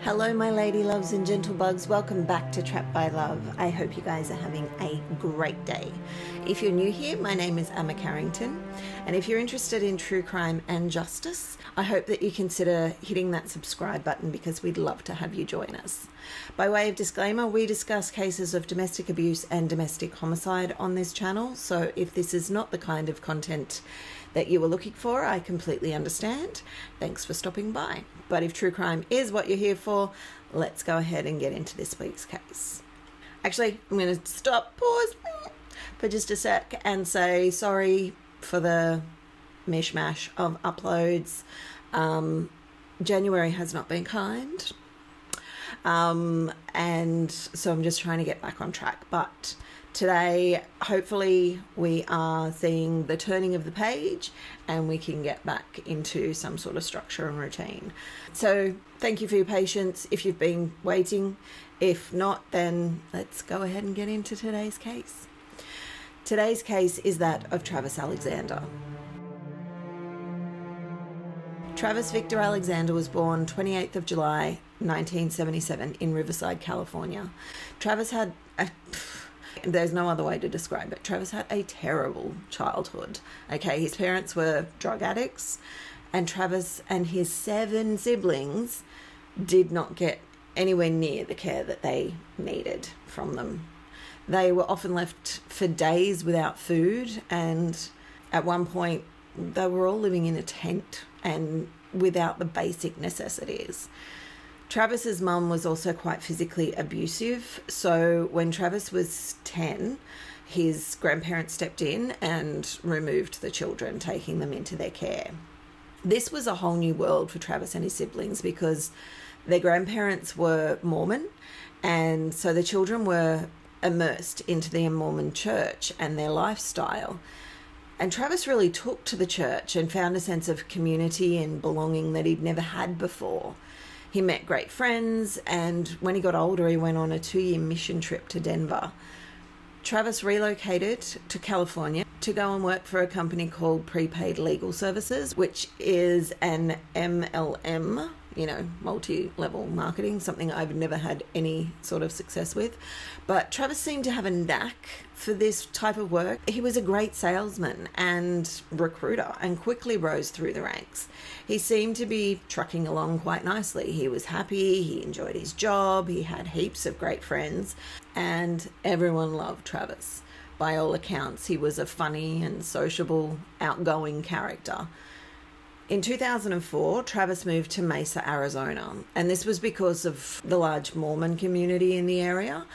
Hello my lady loves and gentle bugs, welcome back to Trapped by Love. I hope you guys are having a great day. If you're new here, my name is Emma Carrington, and if you're interested in true crime and justice, I hope that you consider hitting that subscribe button because we'd love to have you join us. By way of disclaimer, we discuss cases of domestic abuse and domestic homicide on this channel, so if this is not the kind of content that you were looking for, I completely understand. Thanks for stopping by. But if true crime is what you're here for, let's go ahead and get into this week's case. Actually, I'm going to pause for just a sec and say sorry for the mishmash of uploads. January has not been kind. And so I'm just trying to get back on track. But today, hopefully, we are seeing the turning of the page and we can get back into some sort of structure and routine. So thank you for your patience if you've been waiting. If not, then let's go ahead and get into today's case. Today's case is that of Travis Alexander. Travis Victor Alexander was born 28th of July, 1977 in Riverside, California. Travis had there's no other way to describe it. Travis had a terrible childhood. Okay, his parents were drug addicts, and Travis and his 7 siblings did not get anywhere near the care that they needed from them. They were often left for days without food, and at one point they were all living in a tent and without the basic necessities. Travis's mum was also quite physically abusive, so when Travis was 10, his grandparents stepped in and removed the children, taking them into their care. This was a whole new world for Travis and his siblings because their grandparents were Mormon, and so the children were immersed into the Mormon church and their lifestyle. And Travis really took to the church and found a sense of community and belonging that he'd never had before. He met great friends, and when he got older, he went on a 2-year mission trip to Denver. Travis relocated to California to go and work for a company called Prepaid Legal Services, which is an MLM, multi-level marketing, something I've never had any sort of success with. But Travis seemed to have a knack for this type of work. He was a great salesman and recruiter and quickly rose through the ranks. He seemed to be trucking along quite nicely. He was happy, he enjoyed his job, he had heaps of great friends, and everyone loved Travis. By all accounts, he was a funny and sociable, outgoing character. In 2004, Travis moved to Mesa, Arizona, and this was because of the large Mormon community in the area.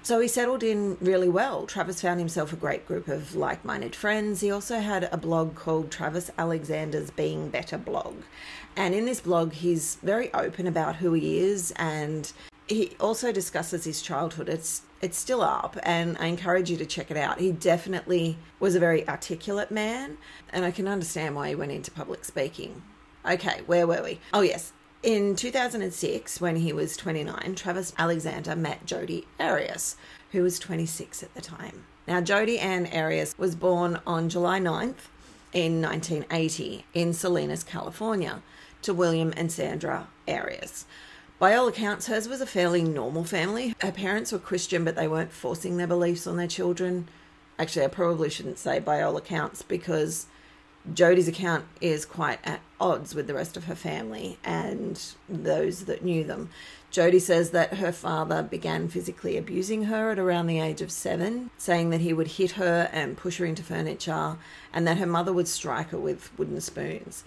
So he settled in really well. Travis found himself a great group of like-minded friends. He also had a blog called Travis Alexander's Being Better blog. And in this blog, he's very open about who he is, and he also discusses his childhood. It's still up, and I encourage you to check it out. He definitely was a very articulate man, and I can understand why he went into public speaking. Okay, where were we? Oh, yes. In 2006, when he was 29, Travis Alexander met Jodi Arias, who was 26 at the time. Now, Jodi Ann Arias was born on July 9th in 1980 in Salinas, California, to William and Sandra Arias. By all accounts, hers was a fairly normal family. Her parents were Christian, but they weren't forcing their beliefs on their children. Actually, I probably shouldn't say by all accounts, because Jodi's account is quite at odds with the rest of her family and those that knew them. Jodi says that her father began physically abusing her at around the age of 7, saying that he would hit her and push her into furniture, and that her mother would strike her with wooden spoons.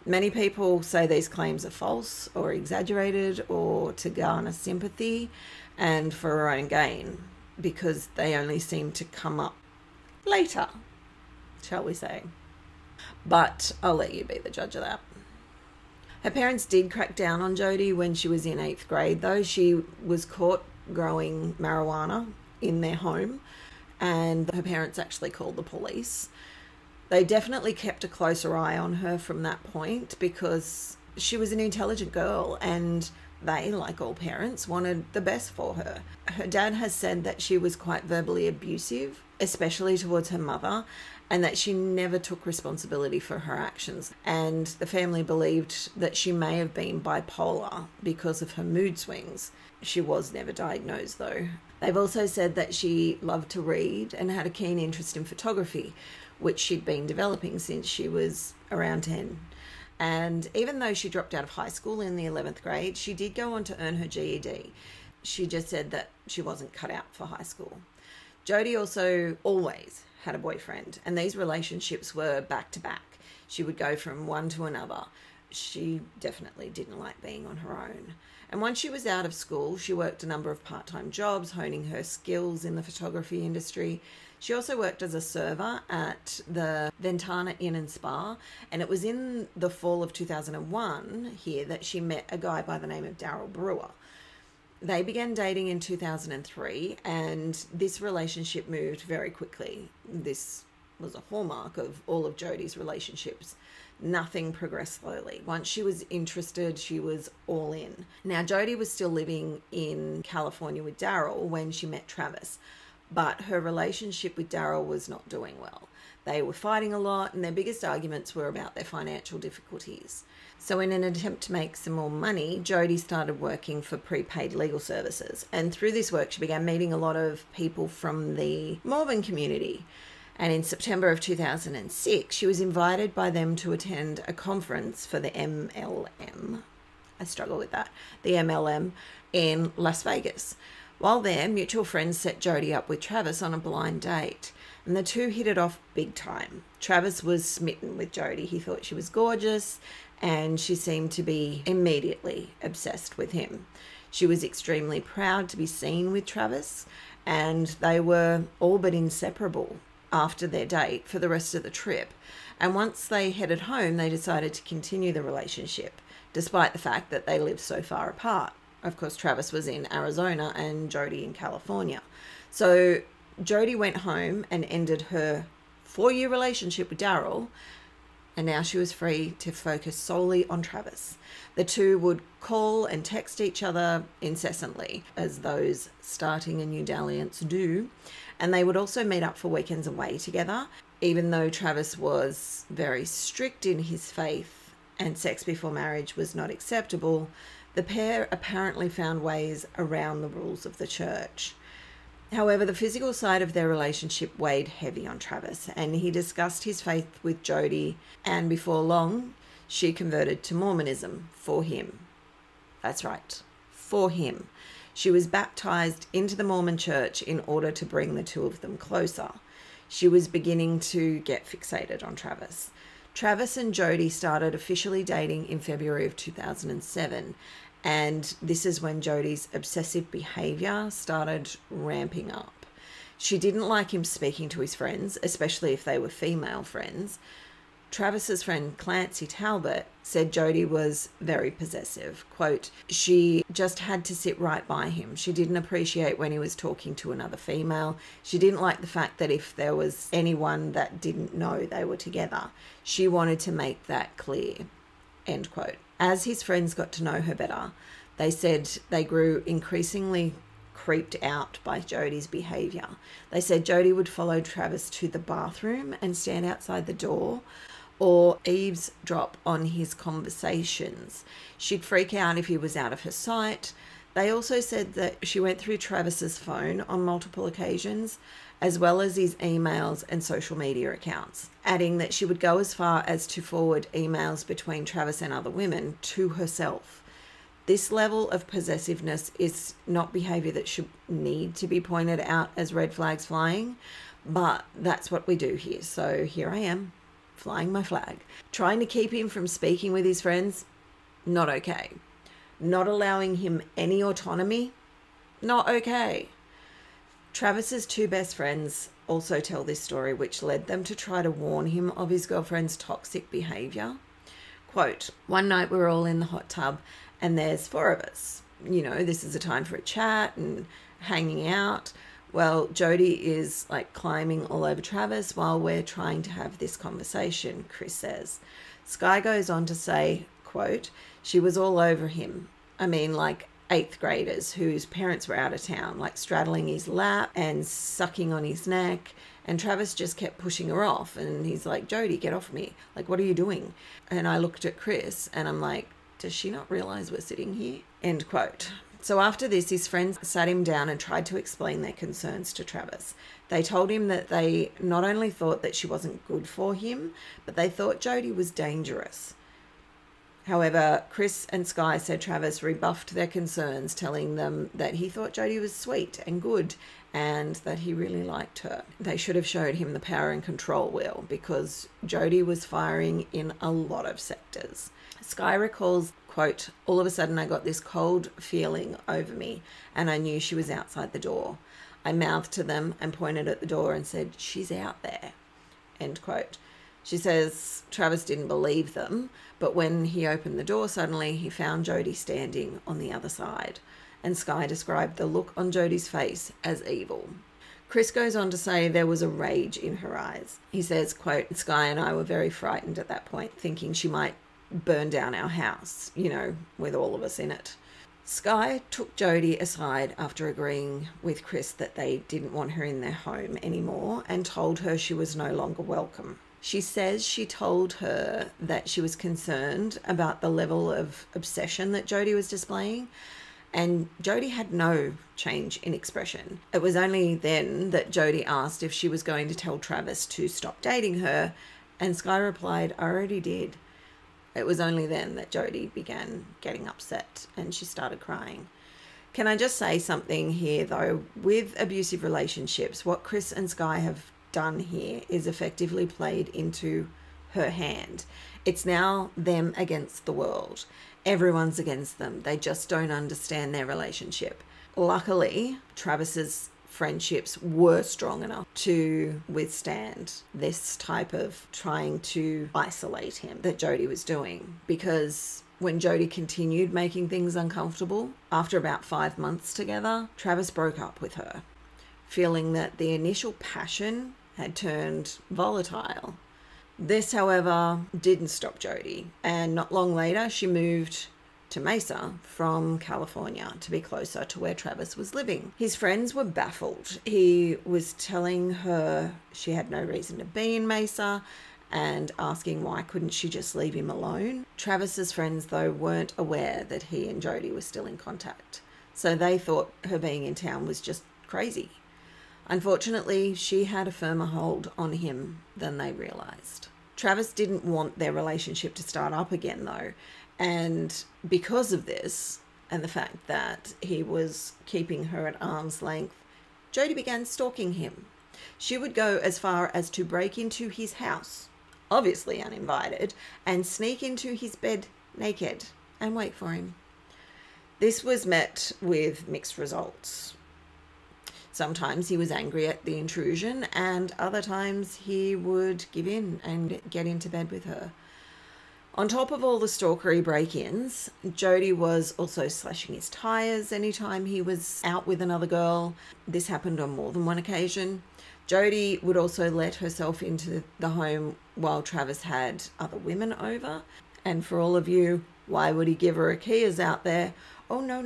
Many people say these claims are false or exaggerated or to garner sympathy and for her own gain, because they only seem to come up later, shall we say. But I'll let you be the judge of that. Her parents did crack down on Jodi when she was in 8th grade, though. She was caught growing marijuana in their home, and her parents actually called the police. They definitely kept a closer eye on her from that point because she was an intelligent girl, and they, like all parents, wanted the best for her. Her dad has said that she was quite verbally abusive, especially towards her mother, and that she never took responsibility for her actions. And the family believed that she may have been bipolar because of her mood swings. She was never diagnosed, though. They've also said that she loved to read and had a keen interest in photography, which she'd been developing since she was around 10. And even though she dropped out of high school in the 11th grade, she did go on to earn her GED. She just said that she wasn't cut out for high school. Jodi also always had a boyfriend, and these relationships were back to back. She would go from one to another. She definitely didn't like being on her own. And once she was out of school, she worked a number of part-time jobs, honing her skills in the photography industry. She also worked as a server at the Ventana Inn and Spa, and it was in the fall of 2001 here that she met a guy by the name of Daryl Brewer. They began dating in 2003, and this relationship moved very quickly. This was a hallmark of all of Jodi's relationships. Nothing progressed slowly. Once she was interested, she was all in. Now, Jodi was still living in California with Daryl when she met Travis, but her relationship with Daryl was not doing well. They were fighting a lot, and their biggest arguments were about their financial difficulties. So in an attempt to make some more money, Jodi started working for prepaid legal services. And through this work, she began meeting a lot of people from the Mormon community. And in September of 2006, she was invited by them to attend a conference for the MLM. I struggle with that. The MLM in Las Vegas. While there, mutual friends set Jodi up with Travis on a blind date, and the two hit it off big time. Travis was smitten with Jodi. He thought she was gorgeous, and she seemed to be immediately obsessed with him. She was extremely proud to be seen with Travis, and they were all but inseparable after their date for the rest of the trip. And once they headed home, they decided to continue the relationship, despite the fact that they lived so far apart. Of course, Travis was in Arizona and Jodi in California. So Jodi went home and ended her 4-year relationship with Daryl, and now she was free to focus solely on Travis. The two would call and text each other incessantly, as those starting a new dalliance do, and they would also meet up for weekends away together. Even though Travis was very strict in his faith and sex before marriage was not acceptable, the pair apparently found ways around the rules of the church. However, the physical side of their relationship weighed heavy on Travis, and he discussed his faith with Jodi, and before long, she converted to Mormonism for him. That's right, for him. She was baptized into the Mormon church in order to bring the two of them closer. She was beginning to get fixated on Travis. Travis and Jodi started officially dating in February of 2007, and this is when Jodi's obsessive behavior started ramping up. She didn't like him speaking to his friends, especially if they were female friends. Travis's friend Clancy Talbot said Jodi was very possessive. Quote, she just had to sit right by him. She didn't appreciate when he was talking to another female. She didn't like the fact that if there was anyone that didn't know they were together, she wanted to make that clear. End quote. As his friends got to know her better, they said they grew increasingly creeped out by Jodi's behaviour. They said Jodi would follow Travis to the bathroom and stand outside the door, or eavesdrop on his conversations. She'd freak out if he was out of her sight. They also said that she went through Travis's phone on multiple occasions, as well as his emails and social media accounts, adding that she would go as far as to forward emails between Travis and other women to herself. This level of possessiveness is not behaviour that should need to be pointed out as red flags flying, but that's what we do here. So here I am, flying my flag. Trying to keep him from speaking with his friends, not okay. Not allowing him any autonomy, not okay. Travis's two best friends also tell this story, which led them to try to warn him of his girlfriend's toxic behaviour. Quote, one night we were all in the hot tub and there's 4 of us. You know, this is a time for a chat and hanging out. Well, Jodi is like climbing all over Travis while we're trying to have this conversation, Chris says. Sky goes on to say, quote, she was all over him. I mean, like eighth graders whose parents were out of town, like straddling his lap and sucking on his neck. And Travis just kept pushing her off. And he's like, Jodi, get off me. Like, what are you doing? And I looked at Chris and I'm like, does she not realize we're sitting here? End quote. So after this, his friends sat him down and tried to explain their concerns to Travis. They told him that they not only thought that she wasn't good for him, but they thought Jodi was dangerous. However, Chris and Sky said Travis rebuffed their concerns, telling them that he thought Jodi was sweet and good and that he really liked her. They should have showed him the power and control wheel, because Jodi was firing in a lot of sectors. Sky recalls, quote, all of a sudden I got this cold feeling over me and I knew she was outside the door. I mouthed to them and pointed at the door and said, she's out there, end quote. She says Travis didn't believe them, but when he opened the door, suddenly he found Jodi standing on the other side. And Sky described the look on Jodi's face as evil. Chris goes on to say there was a rage in her eyes. He says, quote, Sky and I were very frightened at that point, thinking she might burn down our house, with all of us in it. Sky took Jodi aside after agreeing with Chris that they didn't want her in their home anymore and told her she was no longer welcome. She says she told her that she was concerned about the level of obsession that Jodi was displaying, and Jodi had no change in expression. It was only then that Jodi asked if she was going to tell Travis to stop dating her, and Sky replied, I already did. It was only then that Jodi began getting upset and she started crying. Can I just say something here, though? With abusive relationships, what Chris and Sky have done here is effectively played into her hand. It's now them against the world. Everyone's against them. They just don't understand their relationship. Luckily, Travis's friendships were strong enough to withstand this type of trying to isolate him that Jodi was doing, because when Jodi continued making things uncomfortable, after about 5 months together, Travis broke up with her, feeling that the initial passion had turned volatile. This, however, didn't stop Jodi, and not long later she moved to Mesa from California to be closer to where Travis was living. His friends were baffled. He was telling her she had no reason to be in Mesa and asking why couldn't she just leave him alone. Travis's friends, though, weren't aware that he and Jodi were still in contact, so they thought her being in town was just crazy. Unfortunately, she had a firmer hold on him than they realized. Travis didn't want their relationship to start up again, though, and because of this and the fact that he was keeping her at arm's length, Jodi began stalking him. She would go as far as to break into his house, obviously uninvited, and sneak into his bed naked and wait for him. This was met with mixed results. Sometimes he was angry at the intrusion, and other times he would give in and get into bed with her. On top of all the stalkery break-ins, Jodi was also slashing his tires anytime he was out with another girl. This happened on more than one occasion. Jodi would also let herself into the home while Travis had other women over. And for all of you, why would he give her a key is out there? Oh, no.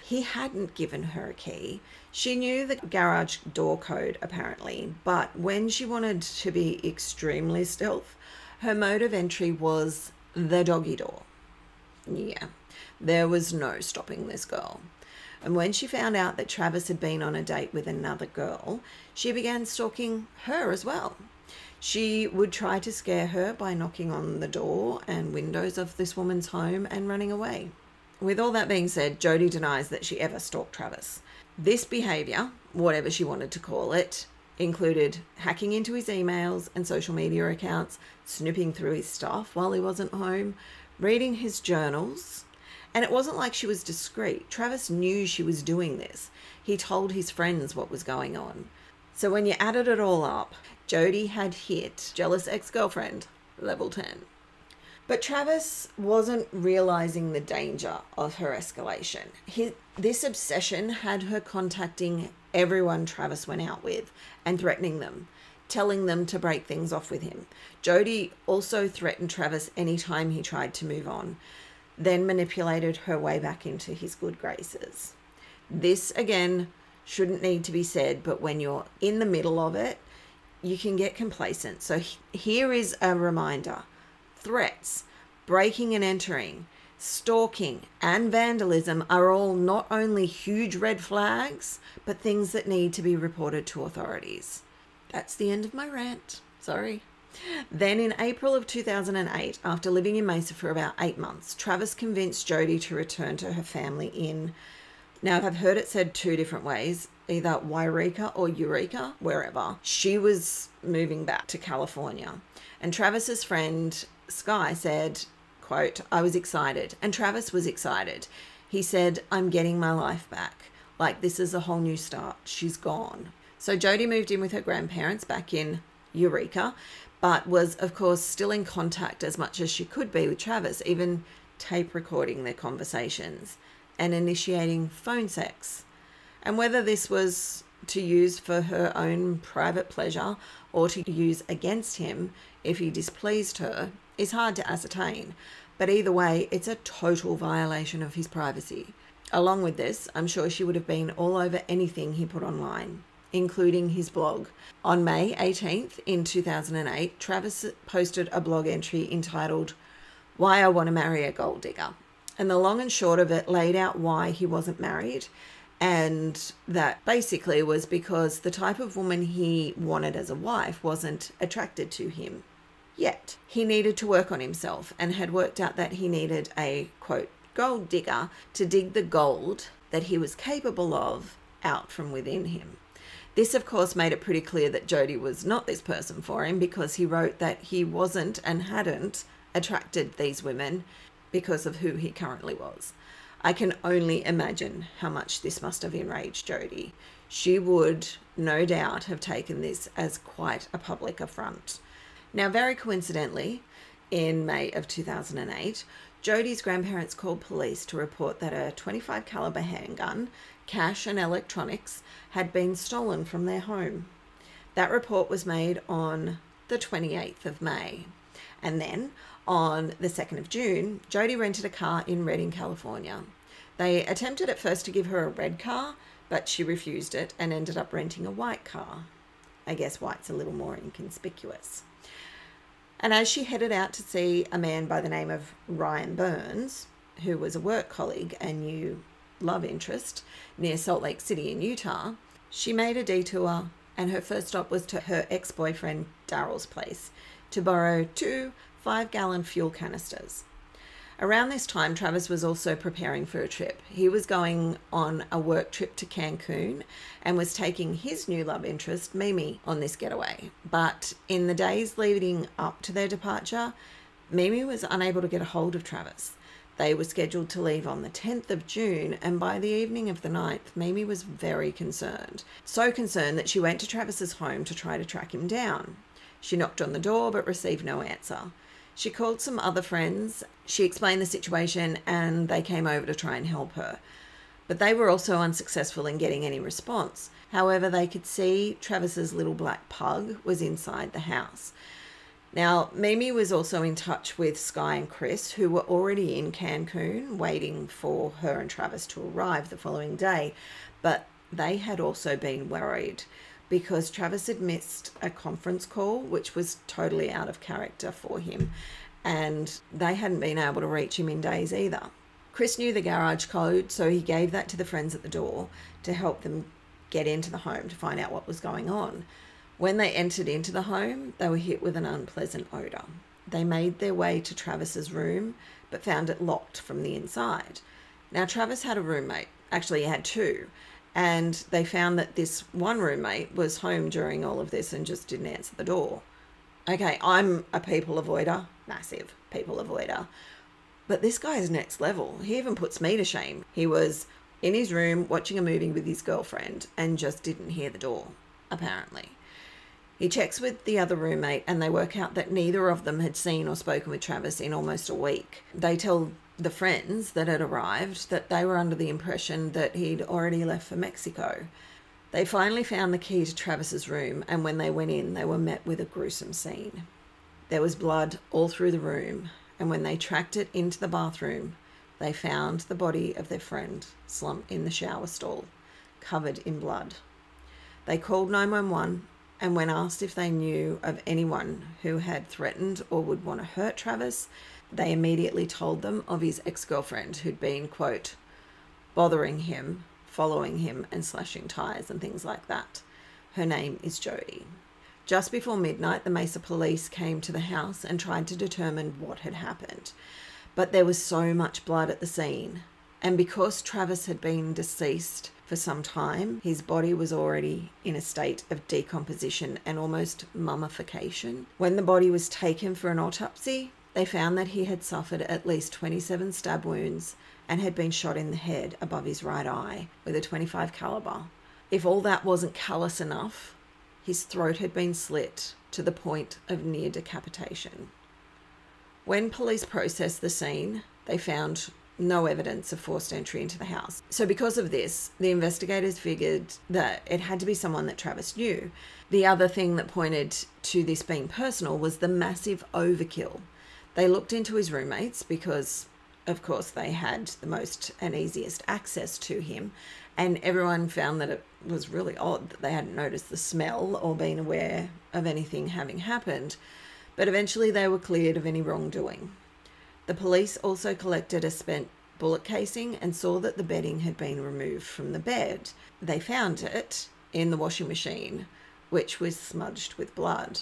He hadn't given her a key. She knew the garage door code, apparently, but when she wanted to be extremely stealth, her mode of entry was the doggy door. Yeah, there was no stopping this girl. And when she found out that Travis had been on a date with another girl, she began stalking her as well. She would try to scare her by knocking on the door and windows of this woman's home and running away. With all that being said, Jodi denies that she ever stalked Travis. This behaviour, whatever she wanted to call it, included hacking into his emails and social media accounts, snooping through his stuff while he wasn't home, reading his journals. And it wasn't like she was discreet. Travis knew she was doing this. He told his friends what was going on. So when you added it all up, Jodi had hit jealous ex-girlfriend level 10. But Travis wasn't realizing the danger of her escalation. This obsession had her contacting everyone Travis went out with and threatening them, telling them to break things off with him. Jodi also threatened Travis anytime he tried to move on. then manipulated her way back into his good graces. This, again, shouldn't need to be said, but when you're in the middle of it, you can get complacent. So here is a reminder. Threats, breaking and entering, stalking, and vandalism are all not only huge red flags, but things that need to be reported to authorities. That's the end of my rant. Sorry. Then in April of 2008, after living in Mesa for about 8 months, Travis convinced Jodi to return to her family in, now I've heard it said 2 different ways, either Wairika or Eureka, wherever. She was moving back to California. And Travis's friend Sky said, quote, "I was excited." And Travis was excited. He said, "I'm getting my life back. Like, this is a whole new start. She's gone." So Jodi moved in with her grandparents back in Eureka, but was, of course, still in contact as much as she could be with Travis, even tape recording their conversations and initiating phone sex. And whether this was to use for her own private pleasure or to use against him if he displeased her is hard to ascertain. But either way, it's a total violation of his privacy. Along with this, I'm sure she would have been all over anything he put online, including his blog. On May 18th in 2008, Travis posted a blog entry entitled, "Why I Want to Marry a Gold Digger." And the long and short of it laid out why he wasn't married, and that basically was because the type of woman he wanted as a wife wasn't attracted to him yet. He needed to work on himself and had worked out that he needed a, quote, gold digger to dig the gold that he was capable of out from within him. This, of course, made it pretty clear that Jodi was not this person for him, because he wrote that he wasn't and hadn't attracted these women because of who he currently was. I can only imagine how much this must have enraged Jodi. She would, no doubt, have taken this as quite a public affront. Now, very coincidentally, in May of 2008, Jodi's grandparents called police to report that a .25 caliber handgun, cash and electronics had been stolen from their home. That report was made on the 28th of May. And then on the 2nd of June, Jodi rented a car in Redding, California. They attempted at first to give her a red car, but she refused it and ended up renting a white car. I guess white's a little more inconspicuous. And as she headed out to see a man by the name of Ryan Burns, who was a work colleague and new love interest near Salt Lake City in Utah, she made a detour, and her first stop was to her ex-boyfriend Daryl's place to borrow 2 5-gallon fuel canisters. Around this time, Travis was also preparing for a trip. He was going on a work trip to Cancun and was taking his new love interest, Mimi, on this getaway. But in the days leading up to their departure, Mimi was unable to get a hold of Travis. They were scheduled to leave on the 10th of June, and by the evening of the 9th, Mimi was very concerned. So concerned that she went to Travis's home to try to track him down. She knocked on the door but received no answer. She called some other friends. She explained the situation and they came over to try and help her. But they were also unsuccessful in getting any response. However, they could see Travis's little black pug was inside the house. Now, Mimi was also in touch with Sky and Chris, who were already in Cancun, waiting for her and Travis to arrive the following day. But they had also been worried because Travis had missed a conference call, which was totally out of character for him, and they hadn't been able to reach him in days either. Chris knew the garage code, so he gave that to the friends at the door to help them get into the home to find out what was going on. When they entered into the home, they were hit with an unpleasant odor. They made their way to Travis's room, but found it locked from the inside. Now, Travis had a roommate. Actually, he had 2. And they found that this one roommate was home during all of this and just didn't answer the door. Okay, I'm a people avoider, massive people avoider. But this guy is next level. He even puts me to shame. He was in his room watching a movie with his girlfriend and just didn't hear the door, apparently. He checks with the other roommate and they work out that neither of them had seen or spoken with Travis in almost a week. They tell the friends that had arrived that they were under the impression that he'd already left for Mexico. They finally found the key to Travis's room, and when they went in, they were met with a gruesome scene. There was blood all through the room, and when they tracked it into the bathroom, they found the body of their friend slumped in the shower stall, covered in blood. They called 911, and when asked if they knew of anyone who had threatened or would want to hurt Travis, they immediately told them of his ex-girlfriend who'd been, quote, bothering him, following him and slashing tires and things like that. Her name is Jodi. Just before midnight, the Mesa police came to the house and tried to determine what had happened. But there was so much blood at the scene. And because Travis had been deceased for some time, his body was already in a state of decomposition and almost mummification. When the body was taken for an autopsy, they found that he had suffered at least 27 stab wounds and had been shot in the head above his right eye with a .25 caliber. If all that wasn't callous enough, his throat had been slit to the point of near decapitation. When police processed the scene, they found no evidence of forced entry into the house. So because of this, the investigators figured that it had to be someone that Travis knew. The other thing that pointed to this being personal was the massive overkill. They looked into his roommates because, of course, they had the most and easiest access to him, and everyone found that it was really odd that they hadn't noticed the smell or been aware of anything having happened, but eventually they were cleared of any wrongdoing. The police also collected a spent bullet casing and saw that the bedding had been removed from the bed. They found it in the washing machine, which was smudged with blood.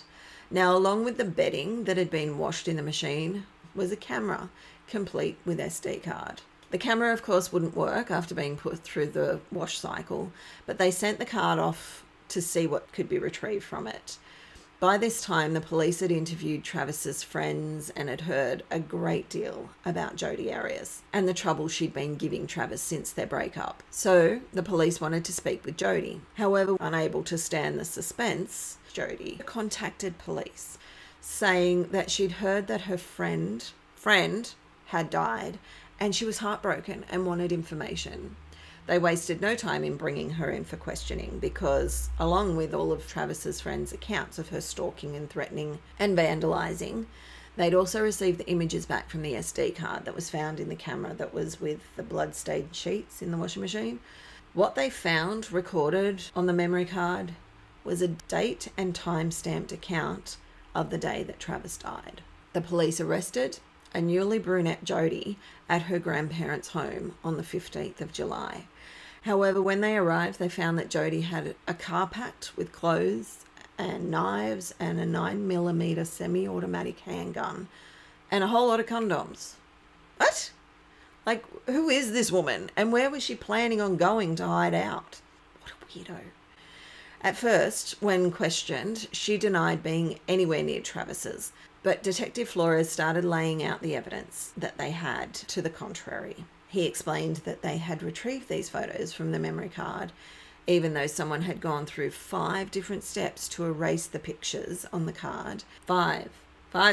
Now, along with the bedding that had been washed in the machine was a camera, complete with SD card. The camera, of course, wouldn't work after being put through the wash cycle, but they sent the card off to see what could be retrieved from it. By this time, the police had interviewed Travis's friends and had heard a great deal about Jodi Arias and the trouble she'd been giving Travis since their breakup. So the police wanted to speak with Jodi. However, unable to stand the suspense, Jodi contacted police, saying that she'd heard that her friend had died and she was heartbroken and wanted information. They wasted no time in bringing her in for questioning because, along with all of Travis's friends' accounts of her stalking and threatening and vandalising, they'd also received the images back from the SD card that was found in the camera that was with the blood-stained sheets in the washing machine. What they found recorded on the memory card was a date and time-stamped account of the day that Travis died. The police arrested a newly brunette Jodi at her grandparents' home on the 15th of July. However, when they arrived, they found that Jodi had a car packed with clothes and knives and a 9mm semi-automatic handgun and a whole lot of condoms. What? Like, who is this woman and where was she planning on going to hide out? What a weirdo. At first, when questioned, she denied being anywhere near Travis's, but Detective Flores started laying out the evidence that they had to the contrary. He explained that they had retrieved these photos from the memory card, even though someone had gone through 5 different steps to erase the pictures on the card. Five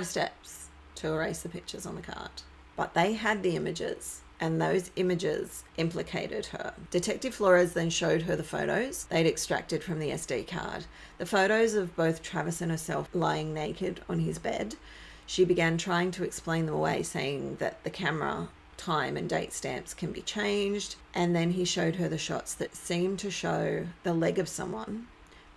steps to erase the pictures on the card. But they had the images, and those images implicated her. Detective Flores then showed her the photos they'd extracted from the SD card. The photos of both Travis and herself lying naked on his bed. She began trying to explain them away, saying that the camera time and date stamps can be changed, and then he showed her the shots that seemed to show the leg of someone,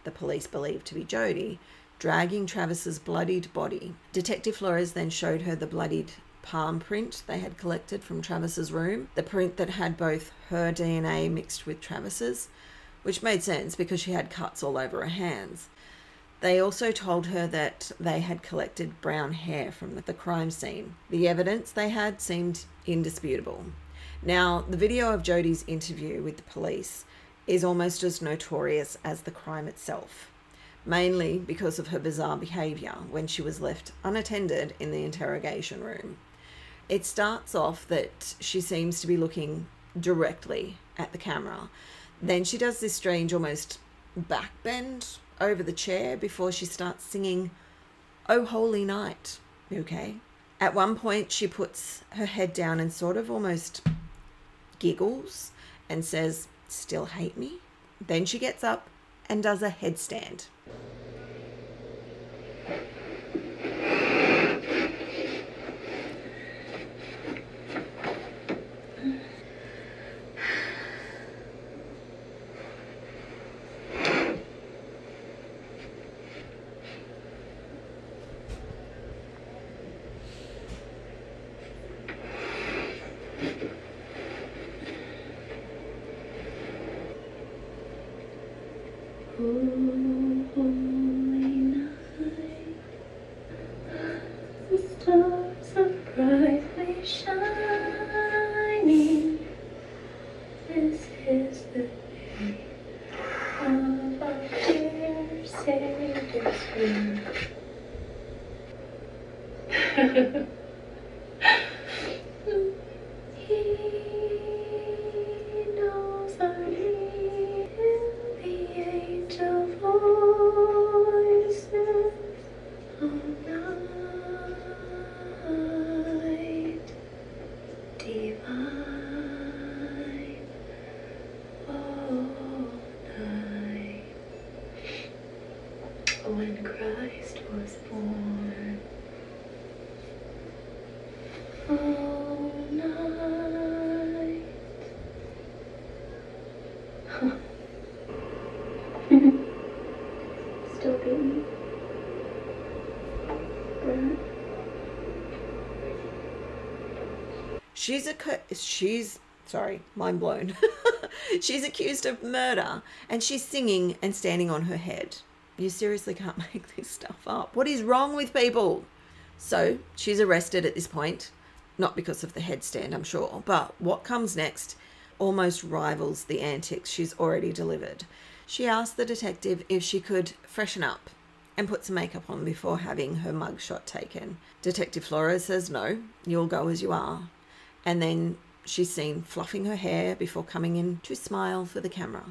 the police believed to be Jodi, dragging Travis's bloodied body. Detective Flores then showed her the bloodied palm print they had collected from Travis's room, the print that had both her DNA mixed with Travis's, which made sense because she had cuts all over her hands. They also told her that they had collected brown hair from the crime scene. The evidence they had seemed indisputable. Now, the video of Jodi's interview with the police is almost as notorious as the crime itself, mainly because of her bizarre behaviour when she was left unattended in the interrogation room. It starts off that she seems to be looking directly at the camera. Then she does this strange almost backbend over the chair before she starts singing "Oh Holy Night." Okay. At one point she puts her head down and sort of almost giggles and says, "Still hate me?" Then she gets up and does a headstand. brightly shining. This is the day of our dear Savior's birth. He knows our need, the angel voices all night divine, all night when Christ was born. All night. Still beating. Sorry, mind blown. She's accused of murder, and she's singing and standing on her head. You seriously can't make this stuff up. What is wrong with people? So she's arrested at this point, not because of the headstand, I'm sure, but what comes next almost rivals the antics she's already delivered. She asked the detective if she could freshen up and put some makeup on before having her mugshot taken. Detective Flores says no, you'll go as you are. And then she's seen fluffing her hair before coming in to smile for the camera.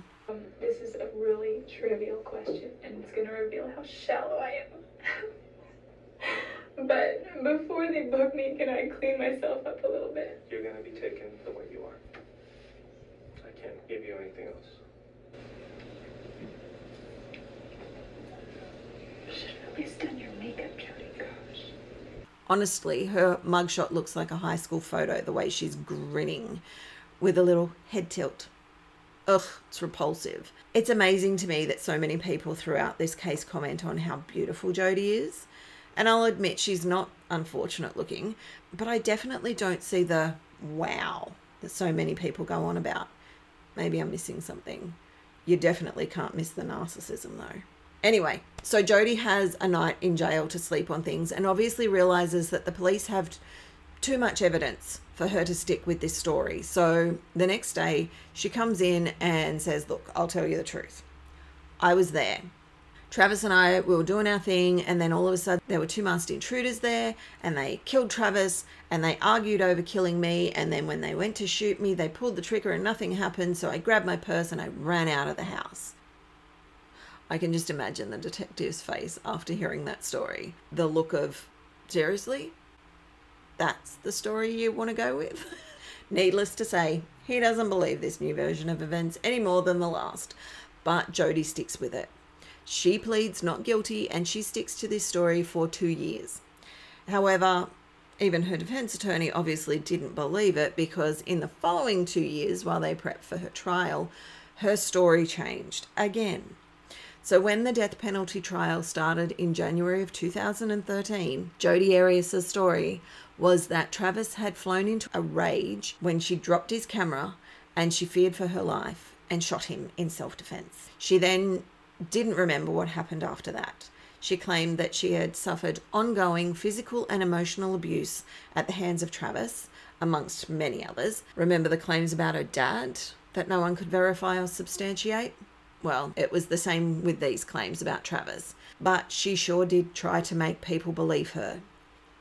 This is a really trivial question, and it's going to reveal how shallow I am. But before they book me, can I clean myself up a little bit? You're going to be taken the way you are. I can't give you anything else. You should have at least done your makeup, Jodi. Gosh. Honestly, her mugshot looks like a high school photo, the way she's grinning with a little head tilt. Ugh, it's repulsive. It's amazing to me that so many people throughout this case comment on how beautiful Jodi is. And I'll admit she's not unfortunate looking, but I definitely don't see the wow that so many people go on about. Maybe I'm missing something. You definitely can't miss the narcissism though. Anyway, so Jodi has a night in jail to sleep on things and obviously realizes that the police have too much evidence for her to stick with this story. So the next day she comes in and says, look, I'll tell you the truth. I was there. Travis and I, we were doing our thing, and then all of a sudden there were two masked intruders there, and they killed Travis, and they argued over killing me, and then when they went to shoot me, they pulled the trigger and nothing happened, so I grabbed my purse and I ran out of the house. I can just imagine the detective's face after hearing that story. The look of, seriously? That's the story you want to go with? Needless to say, he doesn't believe this new version of events any more than the last, but Jodi sticks with it. She pleads not guilty and she sticks to this story for 2 years. However, even her defense attorney obviously didn't believe it because in the following 2 years, while they prepped for her trial, her story changed again. So when the death penalty trial started in January of 2013, Jodi Arias' story was that Travis had flown into a rage when she dropped his camera and she feared for her life and shot him in self-defense. She then didn't remember what happened after that. She claimed that she had suffered ongoing physical and emotional abuse at the hands of Travis, amongst many others. Remember the claims about her dad that no one could verify or substantiate? Well, it was the same with these claims about Travis, but she sure did try to make people believe her.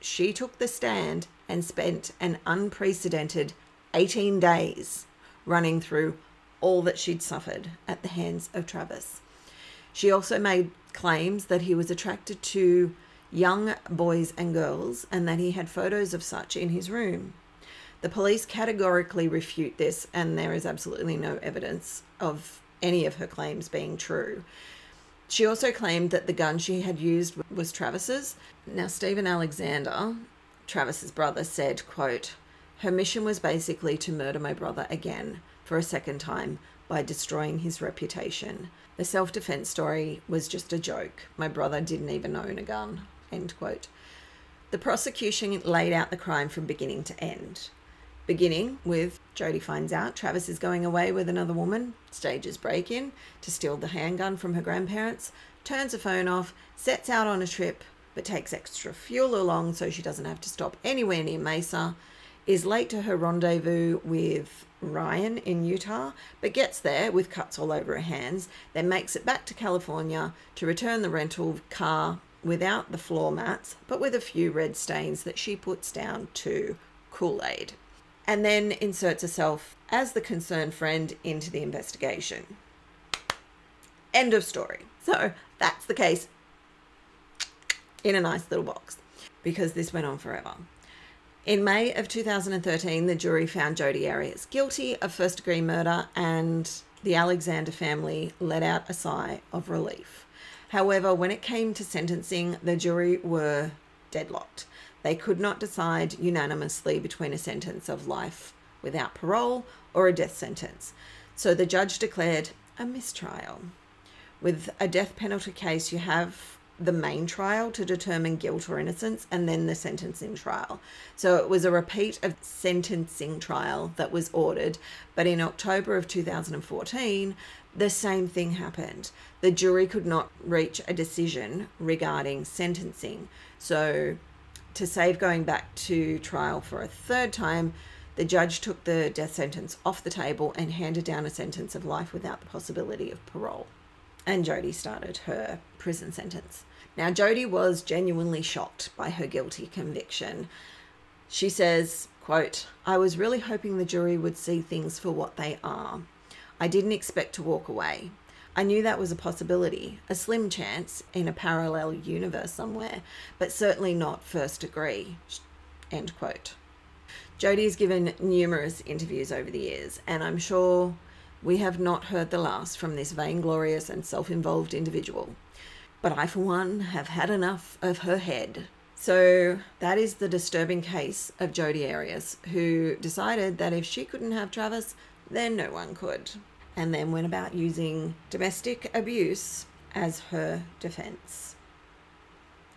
She took the stand and spent an unprecedented 18 days running through all that she'd suffered at the hands of Travis. She also made claims that he was attracted to young boys and girls and that he had photos of such in his room. The police categorically refute this, and there is absolutely no evidence of any of her claims being true. She also claimed that the gun she had used was Travis's. Now, Stephen Alexander, Travis's brother, said, quote, "Her mission was basically to murder my brother again for a second time by destroying his reputation. The self-defense story was just a joke. My brother didn't even own a gun," end quote. The prosecution laid out the crime from beginning to end. Beginning with Jodi finds out Travis is going away with another woman, stages break-in to steal the handgun from her grandparents, turns the phone off, sets out on a trip but takes extra fuel along so she doesn't have to stop anywhere near Mesa, is late to her rendezvous with Ryan in Utah, but gets there with cuts all over her hands, then makes it back to California to return the rental car without the floor mats, but with a few red stains that she puts down to Kool-Aid, and then inserts herself as the concerned friend into the investigation. End of story. So that's the case in a nice little box, because this went on forever. In May of 2013, the jury found Jodi Arias guilty of first-degree murder, and the Alexander family let out a sigh of relief. However, when it came to sentencing, the jury were deadlocked. They could not decide unanimously between a sentence of life without parole or a death sentence. So the judge declared a mistrial. With a death penalty case, you have the main trial to determine guilt or innocence, and then the sentencing trial. So it was a repeat of sentencing trial that was ordered, but in October of 2014, the same thing happened. The jury could not reach a decision regarding sentencing. So to save going back to trial for a third time, the judge took the death sentence off the table and handed down a sentence of life without the possibility of parole. And Jodi started her prison sentence. Now, Jodi was genuinely shocked by her guilty conviction. She says, quote, "I was really hoping the jury would see things for what they are. I didn't expect to walk away. I knew that was a possibility, a slim chance in a parallel universe somewhere, but certainly not first degree." End quote. Jodi has given numerous interviews over the years, and I'm sure we have not heard the last from this vainglorious and self-involved individual. But I, for one, have had enough of her head. So that is the disturbing case of Jodi Arias, who decided that if she couldn't have Travis, then no one could, and then went about using domestic abuse as her defense,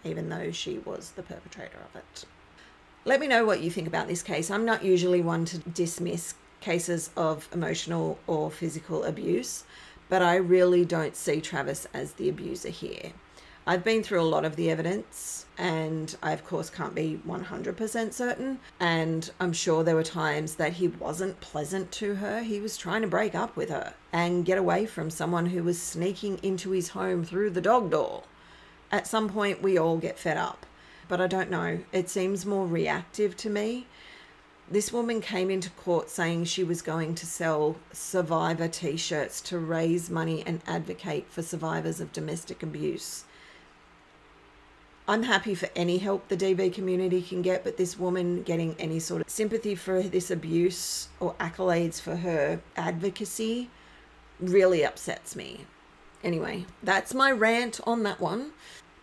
even though she was the perpetrator of it. Let me know what you think about this case. I'm not usually one to dismiss cases of emotional or physical abuse, but I really don't see Travis as the abuser here. I've been through a lot of the evidence, and I of course can't be 100% certain, and I'm sure there were times that he wasn't pleasant to her. He was trying to break up with her and get away from someone who was sneaking into his home through the dog door. At some point we all get fed up, but I don't know, it seems more reactive to me. This woman came into court saying she was going to sell survivor t-shirts to raise money and advocate for survivors of domestic abuse. I'm happy for any help the DV community can get, but this woman getting any sort of sympathy for this abuse or accolades for her advocacy really upsets me. Anyway, that's my rant on that one.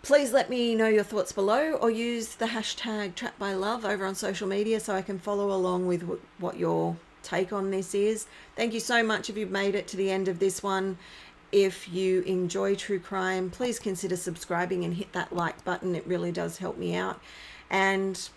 Please let me know your thoughts below, or use the hashtag TrappedByLove over on social media so I can follow along with what your take on this is. Thank you so much if you've made it to the end of this one. If you enjoy true crime, please consider subscribing and hit that like button. It really does help me out. And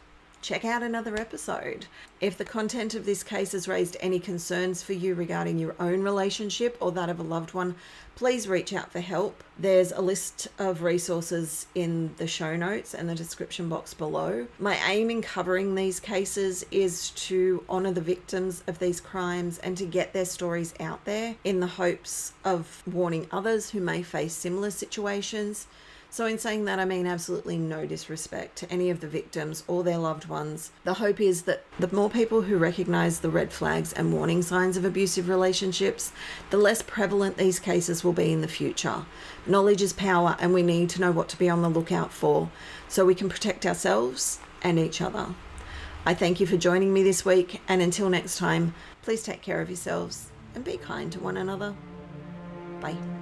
check out another episode. If the content of this case has raised any concerns for you regarding your own relationship or that of a loved one, please reach out for help. There's a list of resources in the show notes and the description box below. My aim in covering these cases is to honour the victims of these crimes and to get their stories out there in the hopes of warning others who may face similar situations. So in saying that, I mean absolutely no disrespect to any of the victims or their loved ones. The hope is that the more people who recognise the red flags and warning signs of abusive relationships, the less prevalent these cases will be in the future. Knowledge is power, and we need to know what to be on the lookout for so we can protect ourselves and each other. I thank you for joining me this week, and until next time, please take care of yourselves and be kind to one another. Bye.